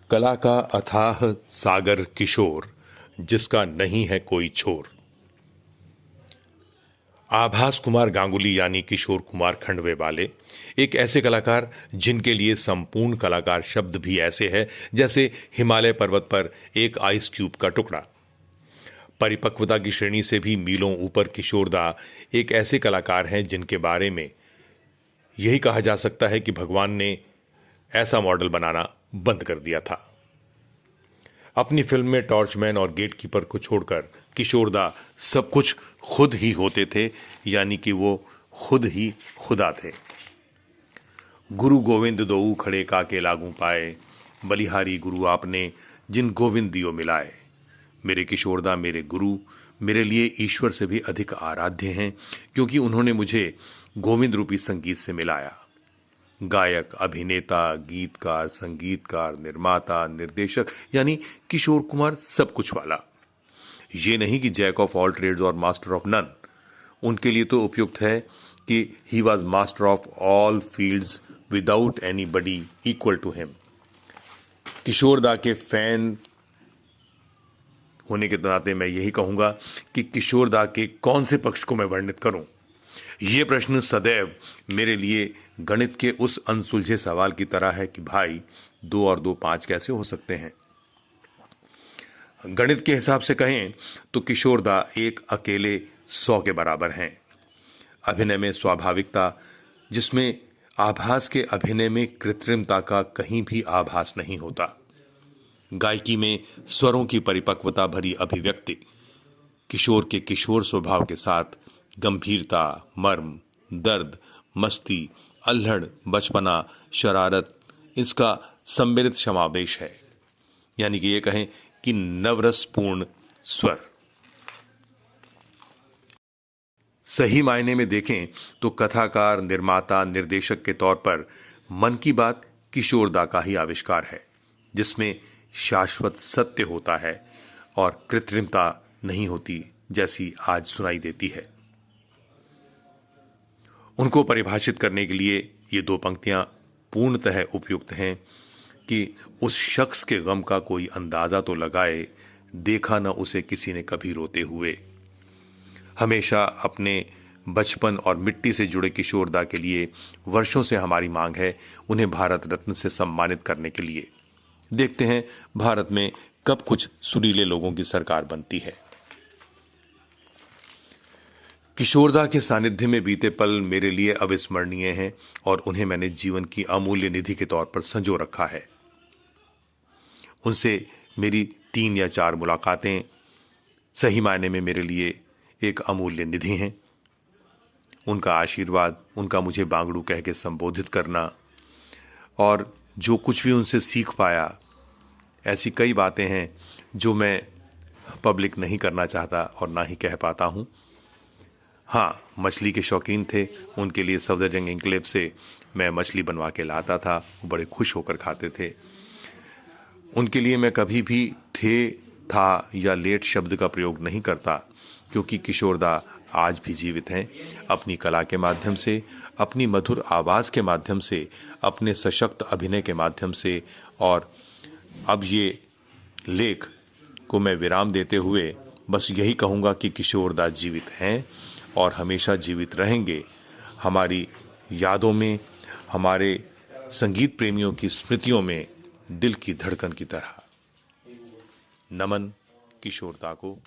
कला का अथाह सागर किशोर, जिसका नहीं है कोई छोर। आभास कुमार गांगुली यानी किशोर कुमार खंडवे वाले एक ऐसे कलाकार जिनके लिए संपूर्ण कलाकार शब्द भी ऐसे है जैसे हिमालय पर्वत पर एक आइस क्यूब का टुकड़ा। परिपक्वता की श्रेणी से भी मीलों ऊपर किशोरदा एक ऐसे कलाकार हैं जिनके बारे में यही कहा जा सकता है कि भगवान ने ऐसा मॉडल बनाना बंद कर दिया था। अपनी फिल्म में टॉर्चमैन और गेटकीपर को छोड़कर किशोरदा सब कुछ खुद ही होते थे, यानी कि वो खुद ही खुदा थे। गुरु गोविंद दोऊ खड़े काके लागू पाए, बलिहारी गुरु आपने जिन गोविंद दियो मिलाए। मेरे किशोरदा मेरे गुरु मेरे लिए ईश्वर से भी अधिक आराध्य हैं, क्योंकि उन्होंने मुझे गोविंद रूपी संगीत से मिलाया। गायक, अभिनेता, गीतकार, संगीतकार, निर्माता, निर्देशक यानी किशोर कुमार सब कुछ वाला। ये नहीं कि जैक ऑफ ऑल ट्रेड्स और मास्टर ऑफ नन। उनके लिए तो उपयुक्त है कि he was master of all fields without anybody equal to him. Kishoreda के फैन होने के नाते मैं यही कहूंगा कि किशोरदा के कौन से पक्ष को मैं वर्णित करूं। ये प्रश्न सदैव मेरे लिए गणित के उस अनसुलझे सवाल की तरह है कि भाई 2 और 2 5 कैसे हो सकते हैं। गणित के हिसाब से कहें तो किशोरदा एक अकेले 100 के बराबर हैं। अभिनय में स्वाभाविकता, जिसमें आभास के अभिनय में कृत्रिमता का कहीं भी आभास नहीं होता। गायकी में स्वरों की परिपक्वता भरी अभिव्यक्ति, किशोर के किशोर स्वभाव के साथ गंभीरता, मर्म, दर्द, मस्ती, अल्हड़, बचपना, शरारत, इसका सम्मिलित समावेश है। यानी कि ये कहें कि नवरसपूर्ण स्वर। सही मायने में देखें तो कथाकार, निर्माता, निर्देशक के तौर पर मन की बात किशोरदा का ही आविष्कार है, जिसमें शाश्वत सत्य होता है और कृत्रिमता नहीं होती जैसी आज सुनाई देती है। उनको परिभाषित करने के लिए ये 2 पंक्तियां पूर्णतः उपयुक्त हैं कि उस शख्स के गम का कोई अंदाजा तो लगाए, देखा न उसे किसी ने कभी रोते हुए। हमेशा अपने बचपन और मिट्टी से जुड़े किशोरदा के लिए वर्षों से हमारी मांग है उन्हें भारत रत्न से सम्मानित करने के लिए। देखते हैं भारत में कब कुछ सुरीले लोगों की सरकार बनती है। किशोरदा के सानिध्य में बीते पल मेरे लिए अविस्मरणीय हैं और उन्हें मैंने जीवन की अमूल्य निधि के तौर पर संजो रखा है। उनसे मेरी 3 या 4 मुलाकातें सही मायने में मेरे लिए एक अमूल्य निधि हैं। उनका आशीर्वाद, उनका मुझे बांगड़ू कह के संबोधित करना और जो कुछ भी उनसे सीख पाया, ऐसी कई बातें हैं जो मैं पब्लिक नहीं करना चाहता और ना ही कह पाता हूँ। हाँ, मछली के शौकीन थे, उनके लिए सफदरजंग इंकलेव से मैं मछली बनवा के लाता था, वो बड़े खुश होकर खाते थे। उनके लिए मैं कभी भी थे, था या लेट शब्द का प्रयोग नहीं करता, क्योंकि किशोरदा आज भी जीवित हैं, अपनी कला के माध्यम से, अपनी मधुर आवाज़ के माध्यम से, अपने सशक्त अभिनय के माध्यम से। और अब ये लेख को मैं विराम देते हुए बस यही कहूँगा कि किशोरदा जीवित हैं और हमेशा जीवित रहेंगे हमारी यादों में, हमारे संगीत प्रेमियों की स्मृतियों में, दिल की धड़कन की तरह। नमन किशोरदा को।